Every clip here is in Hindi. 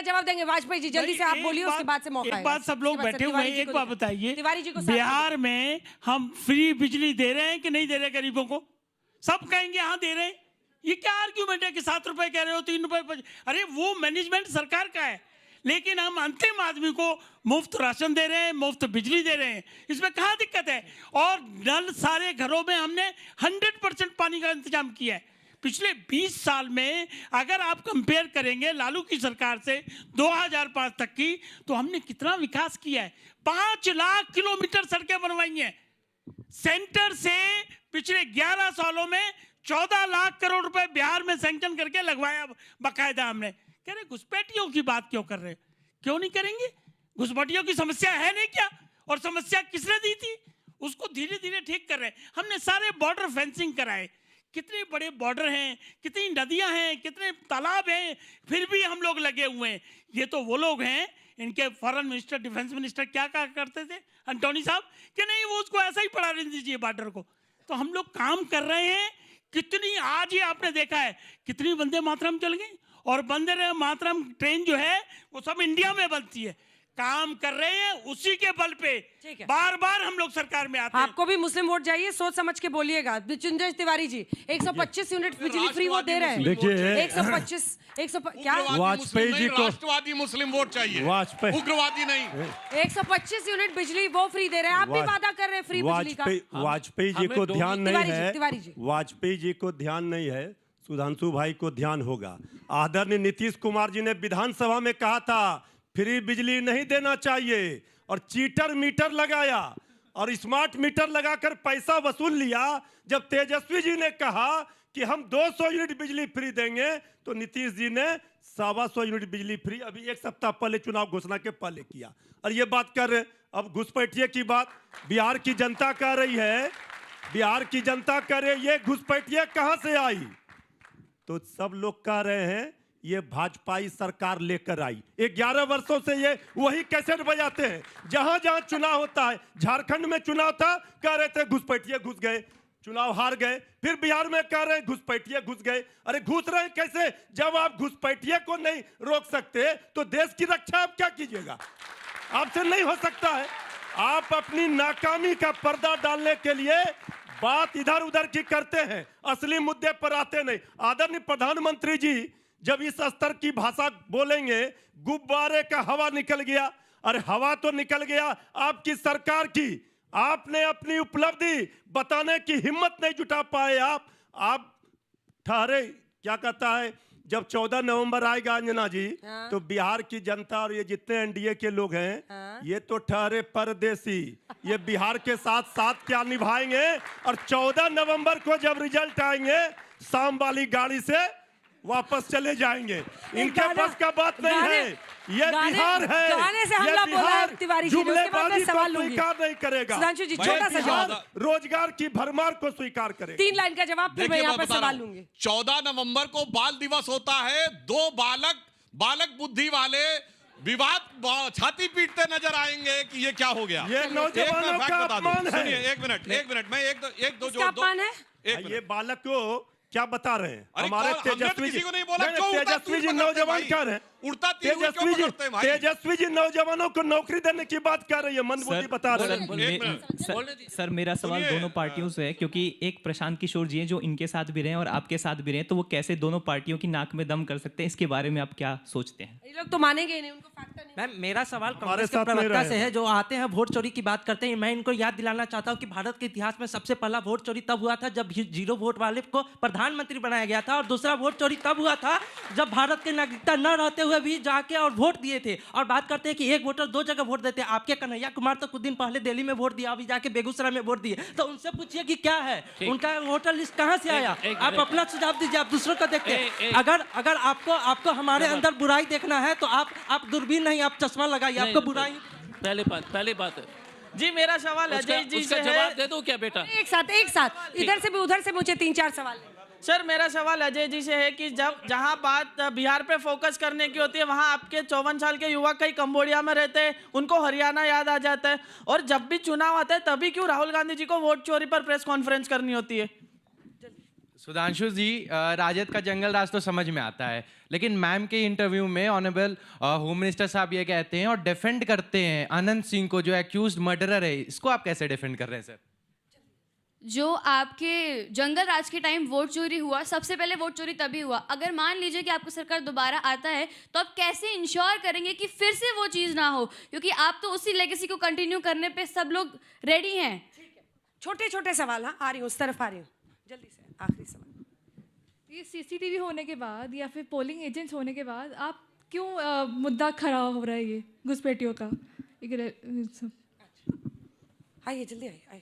जवाब देंगे वाजपेयी जी, जल्दी से आप बोलिए, उसके बाद से मौका है। एक बात सब लोग बैठे हुए हैं, एक बात बताइए, बिहार में हम फ्री बिजली दे रहे हैं कि नहीं दे रहे गरीबों को? सब कहेंगे हाँ दे रहे हैं। ये क्या आर्ग्यूमेंट है कि 7 रुपए कह रहे हो, 3 रुपए? अरे वो मैनेजमेंट सरकार का है, लेकिन हम अंतिम आदमी को मुफ्त राशन दे रहे हैं, मुफ्त बिजली दे रहे हैं, इसमें कहाँ दिक्कत है? और नल सारे घरों में हमने 100% पानी का इंतजाम किया है। पिछले 20 साल में अगर आप कंपेयर करेंगे लालू की सरकार से 2005 तक की, तो हमने कितना विकास किया है। 5 लाख किलोमीटर सड़कें बनवाई हैं सेंटर से। पिछले 11 सालों में 14 लाख करोड़ रुपए बिहार में सैंक्शन करके लगवाया बाकायदा हमने। कह रहे घुसपैठियों की बात क्यों कर रहे हैं? क्यों नहीं करेंगे? घुसपैठियों की समस्या है नहीं क्या? और समस्या किसने दी थी? उसको धीरे धीरे ठीक कर रहे हैं। हमने सारे बॉर्डर फेंसिंग कराए। कितने बड़े बॉर्डर हैं, कितनी नदियां हैं, कितने तालाब हैं, फिर भी हम लोग लगे हुए हैं। ये तो वो लोग हैं, इनके फॉरेन मिनिस्टर, डिफेंस मिनिस्टर क्या कहा करते थे, एंटोनी साहब, कि नहीं वो उसको ऐसा ही पड़ा रहने दीजिए बॉर्डर को। तो हम लोग काम कर रहे हैं। कितनी आज ही आपने देखा है कितनी वंदे मातरम चल गई, और वंदे मातरम ट्रेन जो है वो सब इंडिया में बनती है। काम कर रहे हैं उसी के बल पे। बार बार हम लोग सरकार में आते हैं। आपको भी मुस्लिम वोट चाहिए, सोच समझ के बोलिएगा। चुंजय तिवारी जी 125 यूनिट बिजली फ्री वो दे रहे हैं। देखिए 125 क्या वाजपेयी जी को राष्ट्रवादी मुस्लिम वोट चाहिए, वाजपेयी उग्रवादी नहीं। 125 यूनिट बिजली वो फ्री दे रहे हैं। आप भी वादा कर रहे हैं फ्री बिजली का। वाजपेयी जी को ध्यान नहीं है, तिवारी जी वाजपेयी जी को ध्यान नहीं है, सुधांशु भाई को ध्यान होगा। आदरणीय नीतीश कुमार जी ने विधानसभा में कहा था फ्री बिजली नहीं देना चाहिए, और चीटर मीटर लगाया और स्मार्ट मीटर लगाकर पैसा वसूल लिया। जब तेजस्वी जी ने कहा कि हम 200 यूनिट बिजली फ्री देंगे, तो नीतीश जी ने 125 यूनिट बिजली फ्री अभी 1 सप्ताह पहले चुनाव घोषणा के पहले किया। और ये बात कर रहे, अब घुसपैठिए की बात बिहार की जनता कह रही है, बिहार की जनता कह रही है ये घुसपैठिए कहां से आई? तो सब लोग कह रहे हैं ये भाजपाई सरकार लेकर आई। 11 वर्षों से ये वही कैसेट बजाते हैं। जहां जहां चुनाव होता है, झारखंड में चुनाव था, कह रहे थे घुसपैठिए घुस गए, चुनाव हार गए। फिर बिहार में कह रहे हैं घुसपैठिए घुस गए। अरे घुस रहे हैं कैसे? जब आप घुसपैठिए को नहीं रोक सकते तो देश की रक्षा आप क्या कीजिएगा? आपसे नहीं हो सकता है। आप अपनी नाकामी का पर्दा डालने के लिए बात इधर उधर की करते हैं, असली मुद्दे पर आते नहीं। आदरणीय प्रधानमंत्री जी जब इस स्तर की भाषा बोलेंगे, गुब्बारे का हवा निकल गया। अरे हवा तो निकल गया आपकी सरकार की। आपने अपनी उपलब्धि बताने की हिम्मत नहीं जुटा पाए। आप ठहरे, क्या कहता है, जब 14 नवंबर आएगा अंजना जी, तो बिहार की जनता और ये जितने एनडीए के लोग हैं, ये तो ठहरे परदेसी, ये बिहार के साथ साथ क्या निभाएंगे। और 14 नवंबर को जब रिजल्ट आएंगे, शाम वाली गाड़ी से वापस चले जाएंगे। इनके पास का बात नहीं है। ये बिहार है, गाने से हमला बोला है तिवारी जी, उसके बाद मैं सवाल लूंगी। स्वीकार नहीं करेगा। सुधांशु जी छोटा सा जवाब, रोजगार की भरमार को स्वीकार करेगा। 3 लाइन का जवाब, फिर मैं यहाँ पर सवाल लूंगी। 14 नवंबर को बाल दिवस होता है। 2 बालक बुद्धि वाले विवाद छाती पीटते नजर आएंगे कि ये क्या हो गया। ये नौजवानों का अपमान है। सुनिए एक मिनट मैं एक दो अपमान है। ये बालक को क्या बता रहे हैं? हमारे तेजस्वी जी, तेजस्वी जी नौजवान कह रहे हैं, तेजस्वी जी नौजवानों को नौकरी देने की बात कर रही है, मंदबुद्धि बता रहे हैं। सर मेरा सवाल दोनों पार्टियों से है, क्योंकि एक प्रशांत किशोर जी हैं जो इनके साथ भी रहे और आपके साथ भी रहे, तो वो कैसे दोनों पार्टियों की नाक में दम कर सकते हैं? इसके बारे में आप क्या सोचते हैं? ये लोग तो मानेंगे नहीं, उनको फैक्टर नहीं। मैम मेरा सवाल कांग्रेस के प्रवक्ता से है, जो आते हैं वोट चोरी की बात करते हैं। मैं इनको याद दिलाना चाहता हूँ कि भारत के इतिहास में सबसे पहला वोट चोरी तब हुआ था जब 0 वोट वाले को प्रधानमंत्री बनाया गया था, और दूसरा वोट चोरी तब हुआ था जब भारत की नागरिकता न रहते हुए भी जाके और वोट दिए थे। और बात करते हैं कि एक वोटर 2 जगह वोट देते हैं। आपके कन्हैया कुमार तो कुछ दिन पहले दिल्ली में वोट दिया, अभी जाके बेगूसराय में वोट दिए, तो उनसे पूछिए कि क्या है उनका वोटर लिस्ट कहां से आया। आप अपना सुझाव दीजिए, आप दूसरों का देखते हैं। अगर आपको हमारे अंदर बुराई देखना है तो आप दूरबीन नहीं, आप चश्मा लगाइए, आपको बुराई। पहले बात जी, मेरा सवाल अजय जी से है। जवाब दे दो क्या बेटा? एक साथ इधर से भी उधर से मुझे 3-4 सवाल है। सर मेरा सवाल अजय जी से है कि जहां बात बिहार पे फोकस करने की होती है, वहां आपके 54 साल के युवा कई कंबोडिया में रहते हैं, उनको हरियाणा याद आ जाता है। और जब भी चुनाव आता है तभी क्यों राहुल गांधी जी को वोट चोरी पर प्रेस कॉन्फ्रेंस करनी होती है? सुधांशु जी, राजद का जंगल राज तो समझ में आता है, लेकिन मैम के इंटरव्यू में ऑनरेबल होम मिनिस्टर साहब ये कहते हैं और डिफेंड करते हैं अनंत सिंह को, जो एक्यूज्ड मर्डरर है। इसको आप कैसे डिफेंड कर रहे हैं सर? जो आपके जंगल राज के टाइम वोट चोरी हुआ, सबसे पहले वोट चोरी तभी हुआ। अगर मान लीजिए कि आपको सरकार दोबारा आता है तो आप कैसे इंश्योर करेंगे कि फिर से वो चीज़ ना हो, क्योंकि आप तो उसी लेगेसी को कंटिन्यू करने पे सब लोग रेडी हैं। छोटे छोटे सवाल, हाँ आ रही हूँ, उस तरफ आ रही हूँ, जल्दी से आखिरी सवाल। ये सीसीटीवी होने के बाद या फिर पोलिंग एजेंट्स होने के बाद आप क्यों मुद्दा खड़ा हो रहा है ये घुसपैठियों का? आइए जल्दी आइए।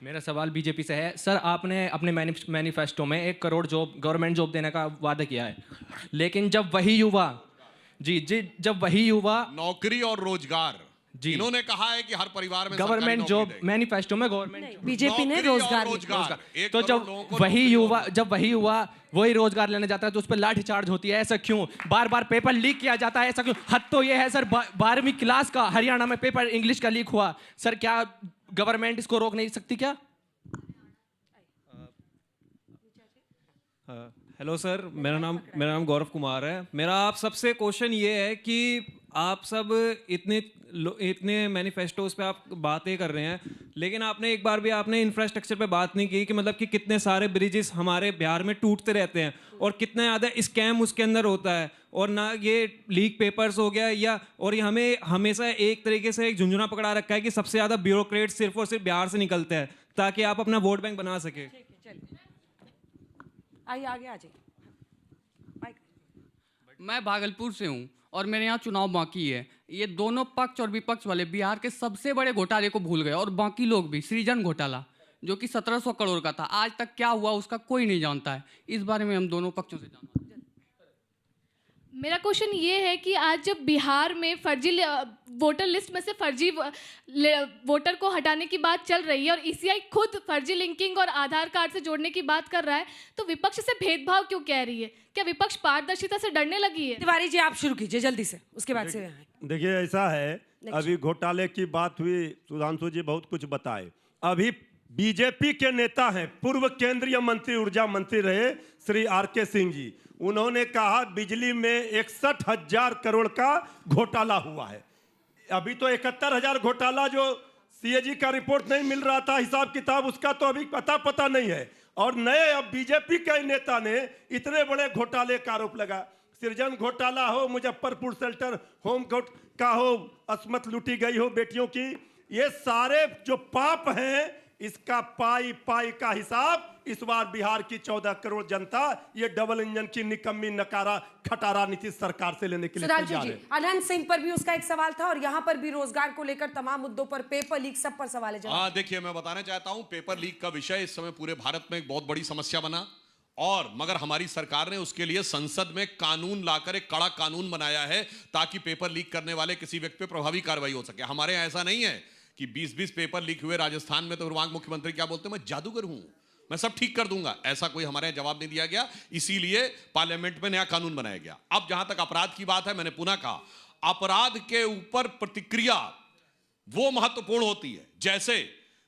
मेरा सवाल बीजेपी से है। सर, आपने अपने मैनिफेस्टो में 1 करोड़ जॉब, गवर्नमेंट जॉब देने का वादा किया है, लेकिन जब वही युवा जब वही युवा नौकरी और रोजगार जी, इन्होंने कहा है कि हर परिवार में गवर्नमेंट जॉब, मैनिफेस्टो में गवर्नमेंट, बीजेपी ने रोजगार। तो जब वही युवा वही रोजगार लेने जाता है तो उस पर लाठी चार्ज होती है, ऐसा क्यों? बार बार पेपर लीक किया जाता है, ऐसा क्यों? हद तो ये है सर, 12वीं क्लास का हरियाणा में पेपर इंग्लिश का लीक हुआ। सर, क्या गवर्नमेंट इसको रोक नहीं सकती क्या? हेलो सर, मेरा नाम गौरव कुमार है। मेरा आप सबसे क्वेश्चन ये है कि आप सब इतने मैनिफेस्टोज पे आप बातें कर रहे हैं, लेकिन आपने एक बार भी आपने इंफ्रास्ट्रक्चर पे बात नहीं की कि मतलब कि कितने सारे ब्रिजेस हमारे बिहार में टूटते रहते हैं और कितना ज़्यादा स्कैम उसके अंदर होता है, और ना ये लीक पेपर्स हो गया या, और ये हमें हमेशा एक तरीके से एक झुंझुना पकड़ा रखा है कि सबसे ज़्यादा ब्यूरोक्रेट सिर्फ और सिर्फ बिहार से निकलते हैं ताकि आप अपना वोट बैंक बना सके। आइए आगे आ जाइए। मैं भागलपुर से हूँ और मेरे यहाँ चुनाव बाकी है। ये दोनों पक्ष और विपक्ष वाले बिहार के सबसे बड़े घोटाले को भूल गए, और बाकी लोग भी। सृजन घोटाला जो कि 1700 करोड़ का था, आज तक क्या हुआ उसका कोई नहीं जानता है। इस बारे में हम दोनों पक्षों से जानना। मेरा क्वेश्चन ये है कि आज जब बिहार में फर्जी वोटर लिस्ट में से फर्जी वोटर को हटाने की बात चल रही है और ईसीआई खुद फर्जी लिंकिंग और आधार कार्ड से जोड़ने की बात कर रहा है, तो विपक्ष से भेदभाव क्यों कह रही है? क्या विपक्ष पारदर्शिता से डरने लगी है? तिवारी जी आप शुरू कीजिए जल्दी से, उसके बाद से। देखिए ऐसा है, अभी घोटाले की बात हुई, सुधांशु जी बहुत कुछ बताए। अभी बीजेपी के नेता हैं, पूर्व केंद्रीय मंत्री, ऊर्जा मंत्री रहे श्री आर.के. सिंह जी, उन्होंने कहा बिजली में 61,000 करोड़ का घोटाला हुआ है। अभी तो 71,000 घोटाला जो सीएजी का रिपोर्ट नहीं मिल रहा था, हिसाब किताब उसका तो अभी पता नहीं है। और नए अब बीजेपी के नेता ने इतने बड़े घोटाले का आरोप लगा। सृजन घोटाला हो, मुजफ्फरपुर शेल्टर होम का हो, अस्मत लूटी गई हो बेटियों की, ये सारे जो पाप हैं, इसका पाई का हिसाब इस बार बिहार की 14 करोड़ जनता ये डबल इंजन की निकम्मी नकारा खटारा नीतीश सरकार से लेने के लिए तैयार है। अनंत सिंह पर भी उसका एक सवाल था, और यहाँ पर भी रोजगार को लेकर तमाम मुद्दों पर, पेपर लीक, सब पर सवाल है। हाँ देखिए, मैं बताना चाहता हूं, पेपर लीक का विषय इस समय पूरे भारत में एक बहुत बड़ी समस्या बना, और मगर हमारी सरकार ने उसके लिए संसद में कानून लाकर एक कड़ा कानून बनाया है ताकि पेपर लीक करने वाले किसी व्यक्ति पर प्रभावी कार्रवाई हो सके। हमारे यहाँ ऐसा नहीं है कि 20-20 पेपर लीक हुए राजस्थान में तो वहां मुख्यमंत्री क्या बोलते हैं, मैं जादूगर हूं, मैं सब ठीक कर दूंगा। ऐसा कोई हमारे यहाँ जवाब नहीं दिया गया, इसीलिए पार्लियामेंट में नया कानून बनाया गया। अब जहां तक अपराध की बात है, मैंने पुनः कहा, अपराध के ऊपर प्रतिक्रिया वो महत्वपूर्ण होती है। जैसे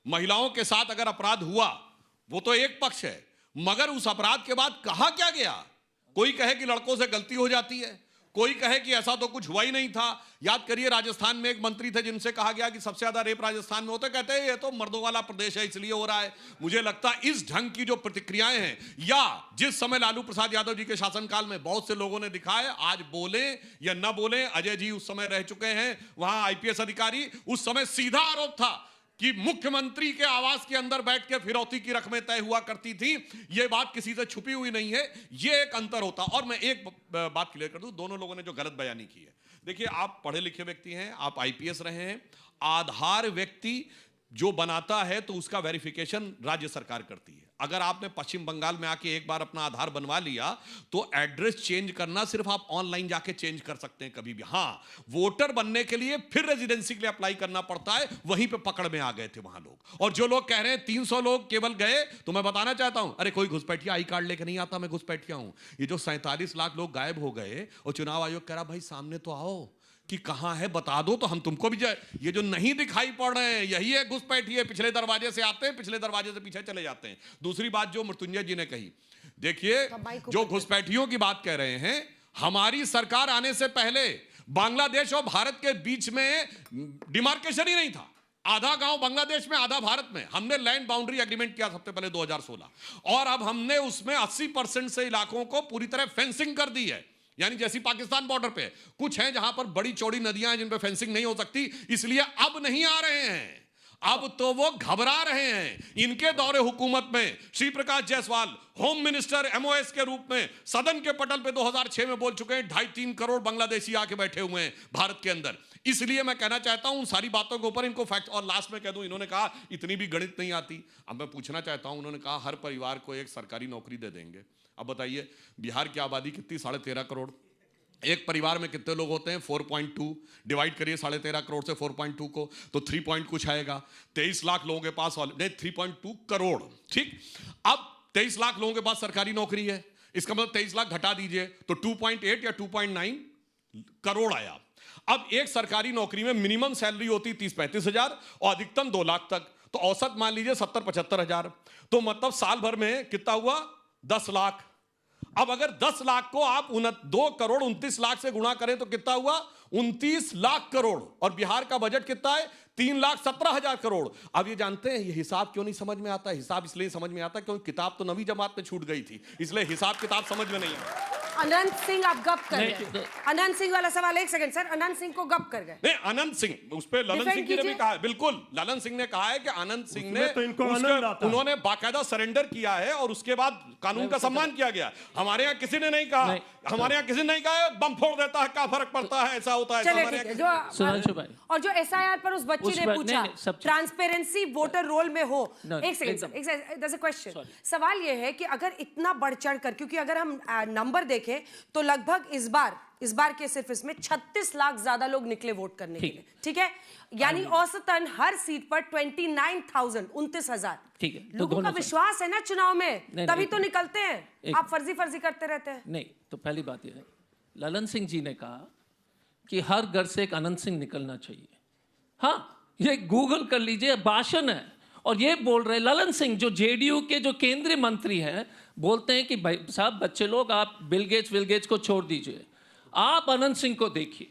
महिलाओं के साथ अगर अपराध हुआ, वो तो एक पक्ष है, मगर उस अपराध के बाद कहा क्या गया? कोई कहे कि लड़कों से गलती हो जाती है, कोई कहे कि ऐसा तो कुछ हुआ ही नहीं था। याद करिए, राजस्थान में एक मंत्री थे जिनसे कहा गया कि सबसे ज्यादा रेप राजस्थान में होता है, कहते हैं ये तो मर्दों वाला प्रदेश है इसलिए हो रहा है। मुझे लगता है इस ढंग की जो प्रतिक्रियाएं हैं, या जिस समय लालू प्रसाद यादव जी के शासनकाल में बहुत से लोगों ने दिखाए, आज बोले या न बोले, अजय जी उस समय रह चुके हैं वहां आईपीएस अधिकारी, उस समय सीधा आरोप था कि मुख्यमंत्री के आवास के अंदर बैठ के फिरौती की रकमें तय हुआ करती थी। यह बात किसी से छुपी हुई नहीं है, यह एक अंतर होता। और मैं एक बात क्लियर कर दूं, दोनों लोगों ने जो गलत बयानी की है, देखिए आप पढ़े लिखे व्यक्ति हैं, आप आईपीएस रहे हैं, आधार व्यक्ति जो बनाता है तो उसका वेरिफिकेशन राज्य सरकार करती है। अगर आपने पश्चिम बंगाल में आके एक बार अपना आधार बनवा लिया तो एड्रेस चेंज करना सिर्फ आप ऑनलाइन जाके चेंज कर सकते हैं कभी भी। हाँ, वोटर बनने के लिए फिर रेजिडेंसी के लिए अप्लाई करना पड़ता है, वहीं पे पकड़ में आ गए थे वहां लोग। और जो लोग कह रहे हैं 300 लोग केवल गए, तो मैं बताना चाहता हूं, अरे कोई घुसपैठिया आई कार्ड लेके नहीं आता, मैं घुसपैठिया हूं। ये जो 47 लाख लोग गायब हो गए और चुनाव आयोग कह रहा भाई सामने तो आओ, कि कहां है बता दो तो हम तुमको भी जाए। ये जो नहीं दिखाई पड़ रहे हैं यही है घुसपैठी है, पिछले दरवाजे से आते हैं, पिछले दरवाजे से पीछे चले जाते हैं। दूसरी बात जो मृत्युंजय जी ने कही, देखिए जो घुसपैठियों की बात कह रहे हैं, हमारी सरकार आने से पहले बांग्लादेश और भारत के बीच में डिमार्केशन ही नहीं था। आधा गांव बांग्लादेश में, आधा भारत में। हमने लैंड बाउंड्री एग्रीमेंट किया सबसे पहले 2016, और अब हमने उसमें 80% से इलाकों को पूरी तरह फेंसिंग कर दी है। यानी जैसी पाकिस्तान बॉर्डर पे कुछ हैं जहां पर बड़ी चौड़ी नदियां हैं जिन पे फेंसिंग नहीं हो सकती, इसलिए अब नहीं आ रहे हैं। अब तो वो घबरा रहे हैं। इनके दौरे हुकूमत में Shri Prakash Jaiswal home minister MOS के रूप में सदन के पटल पे 2006 में बोल चुके हैं 2.5-3 करोड़ बांग्लादेशी आके बैठे हुए हैं भारत के अंदर। इसलिए मैं कहना चाहता हूं उन सारी बातों के ऊपर इनको फैक्ट, और लास्ट में कह दूं, इन्होंने कहा इतनी भी गणित नहीं आती। अब मैं पूछना चाहता हूं, उन्होंने कहा हर परिवार को एक सरकारी नौकरी दे देंगे। अब बताइए बिहार की आबादी कितनी? 13.5 करोड़। एक परिवार में कितने लोग होते हैं? 4.2। डिवाइड करिए 13.5 करोड़ से 4.2 को, तो 3 पॉइंट कुछ आएगा। 23 लाख लोगों के पास, नहीं 3.2 करोड़, ठीक। अब 23 लाख लोगों के पास सरकारी नौकरी है, इसका मतलब 23 लाख घटा दीजिए तो 2.8 या 2.9 करोड़ आया। अब एक सरकारी नौकरी में मिनिमम सैलरी होती 30-35 हजार और अधिकतम 2 लाख तक, तो औसत मान लीजिए 70-75 हजार। तो मतलब साल भर में कितना हुआ? 10 लाख। अब अगर 10 लाख को आप 2 करोड़ 29 लाख से गुणा करें तो कितना हुआ? 29 लाख करोड़। और बिहार का बजट कितना है? 3,17,000 करोड़। अब ये जानते हैं ये हिसाब क्यों नहीं समझ में आता? हिसाब इसलिए समझ में आता क्योंकि किताब तो नवी जमात में छूट गई थी, इसलिए हिसाब किताब समझ में नहीं आया। अनंत सिंह आप गप कर गए। अनंत सिंह वाला सवाल, एक सेकंड सर, अनंत सिंह को गप कर गए। नहीं, अनंत सिंह उस पे ललन सिंह जी ने भी कहा है, बिल्कुल ललन सिंह ने कहा है कि अनंत सिंह ने तो इनको आनंद आता है। उन्होंने बाकायदा सरेंडर किया है और उसके बाद कानून का सम्मान किया गया। हमारे यहाँ किसी ने नहीं कहा, हमारे यहाँ किसी ने नहीं कहा बम फोड़ देता है, क्या फर्क पड़ता है, ऐसा होता है। और जो एसआईआर पर उस बच्ची ने पूछा ट्रांसपेरेंसी वोटर रोल में हो, एक सेकंड सर, क्वेश्चन, सवाल ये है कि अगर इतना बढ़ चढ़ कर, क्योंकि अगर हम नंबर देखें तो लगभग इस बार के सिर्फ इसमें 36 लाख ज्यादा लोग निकले वोट करने के लिए, ठीक है। यानी औसतन हर सीट पर 29,000 ठीक है। लोगों का विश्वास है ना चुनाव में, तभी तो निकलते हैं। आप फर्जी करते रहते हैं। नहीं, तो पहली बात यह है, ललन सिंह जी ने कहा कि हर घर से एक अनंत सिंह निकलना चाहिए। हाँ, ये गूगल कर लीजिए, भाषण है। और ये बोल रहे ललन सिंह जो जेडीयू के जो केंद्रीय मंत्री हैं, बोलते हैं कि भाई साहब बच्चे लोग आप बिल गेट्स को छोड़ दीजिए, आप अनंत सिंह को देखिए,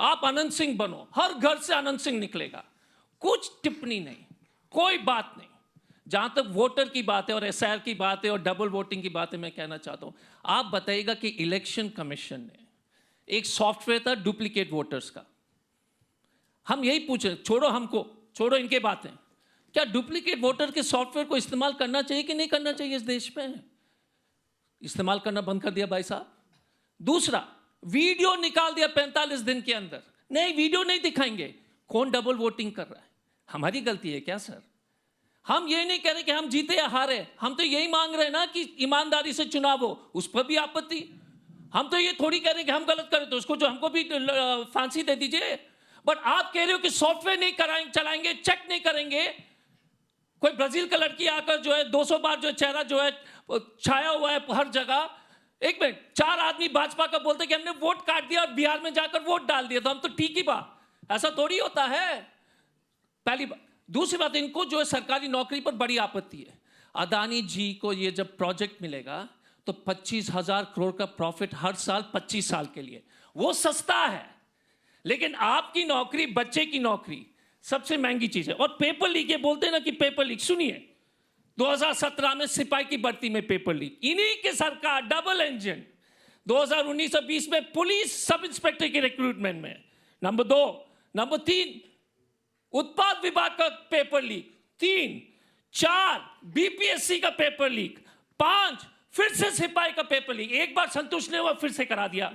आप अनंत सिंह बनो, हर घर से अनंत सिंह निकलेगा। कुछ टिप्पणी नहीं, कोई बात नहीं। जहां तक वोटर की बात है और एसआईआर की बात है और डबल वोटिंग की बात है, मैं कहना चाहता हूं, आप बताइएगा कि इलेक्शन कमीशन ने एक सॉफ्टवेयर था डुप्लीकेट वोटर्स का। हम यही पूछे, छोड़ो हमको, छोड़ो इनके बातें, क्या डुप्लीकेट वोटर के सॉफ्टवेयर को इस्तेमाल करना चाहिए कि नहीं करना चाहिए? इस देश में इस्तेमाल करना बंद कर दिया भाई साहब। दूसरा, वीडियो निकाल दिया 45 दिन के अंदर। नहीं, वीडियो नहीं दिखाएंगे, कौन डबल वोटिंग कर रहा है? हमारी गलती है क्या सर? हम ये नहीं कह रहे कि हम जीते या हारे, हम तो यही मांग रहे हैं ना कि ईमानदारी से चुनाव हो, उस पर भी आपत्ति। हम तो ये थोड़ी कह रहे कि हम गलत करें तो उसको जो हमको भी फांसी दे दीजिए। बट आप कह रहे हो कि सॉफ्टवेयर नहीं चलाएंगे, चेक नहीं करेंगे। कोई ब्राजील का लड़की आकर जो है 200 बार जो चेहरा जो है छाया हुआ है हर जगह। एक मिनट, 4 आदमी भाजपा का बोलते कि हमने वोट काट दिया और बिहार में जाकर वोट डाल दिया, तो हम तो ठीक ही बात, ऐसा थोड़ी होता है। पहली बात। दूसरी बात, इनको जो है सरकारी नौकरी पर बड़ी आपत्ति है। अदानी जी को ये जब प्रोजेक्ट मिलेगा तो 25,000 करोड़ का प्रॉफिट हर साल 25 साल के लिए, वो सस्ता है। लेकिन आपकी नौकरी, बच्चे की नौकरी सबसे महंगी चीज है। और पेपर लीक, ये बोलते हैं ना कि पेपर लीक, सुनिए 2017 में सिपाही की भर्ती में पेपर लीक, इन्हीं की सरकार डबल इंजन। 2019 और 20 में पुलिस सब इंस्पेक्टर के रिक्रूटमेंट में। नंबर 2, नंबर 3 उत्पाद विभाग का पेपर लीक, 3, 4 बीपीएससी का पेपर लीक, 5 फिर से सिपाही का पेपर लीक। एक बार संतुष्ट नहीं हुआ, फिर से करा दिया।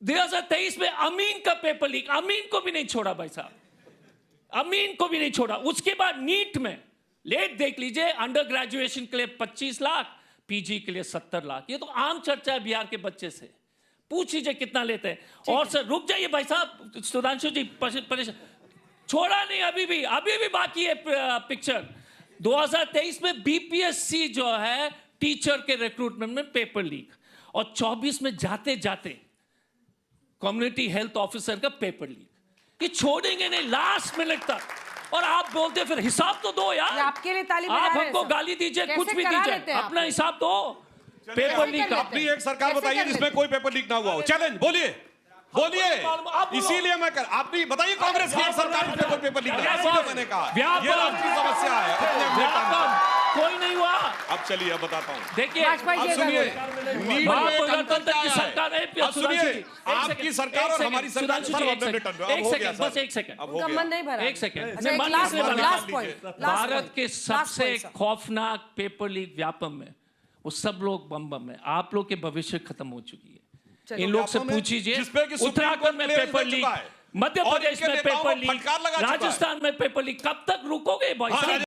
2023 में अमीन का पेपर लीक, अमीन को भी नहीं छोड़ा भाई साहब, अमीन को भी नहीं छोड़ा। उसके बाद नीट में लेट देख लीजिए, अंडर ग्रेजुएशन के लिए 25 लाख, पीजी के लिए 70 लाख। ये तो आम चर्चा है बिहार के बच्चे से, पूछ लीजिए कितना लेते हैं। और सर रुक जाइए भाई साहब, सुधांशु जी परेशान, छोड़ा नहीं, अभी भी बाकी है पिक्चर। 2023 में बीपीएससी जो है टीचर के रिक्रूटमेंट में पेपर लीक, और 24 में जाते जाते कम्युनिटी हेल्थ ऑफिसर का पेपर लीक, कि छोड़ेंगे नहीं लास्ट मिनट तक, और आप बोलते फिर हिसाब तो दो यार। आपके लिए ताली आप हमको गाली दीजिए, कुछ भी दीजिए, अपना हिसाब दो। पेपर लीक अपनी एक सरकार बताइए जिसमें कोई पेपर लीक ना हुआ हो। चैलेंज बोलिए, बोलिए। इसीलिए मैं कर, आप नहीं बताइए कांग्रेस की सरकार में कोई पेपर लीक नहीं हुआ। मैंने कहा ये राष्ट्रीय समस्या है, कोई नहीं हुआ। अब चलिए अब बताता हूँ। देखिए सुनिए, आपकी सरकार और हमारी सरकार बस एक सेकंड। भारत के सबसे खौफनाक पेपर लीक व्यापम में वो सब लोग बम है। आप लोग के भविष्य खत्म हो चुकी है। इन लोग से पूछिए, उत्तराखंड में पेपर लीक, मध्य प्रदेश में पेपर लीक, राजस्थान में पेपर लीक, कब तक रुकोगे भाई साहब?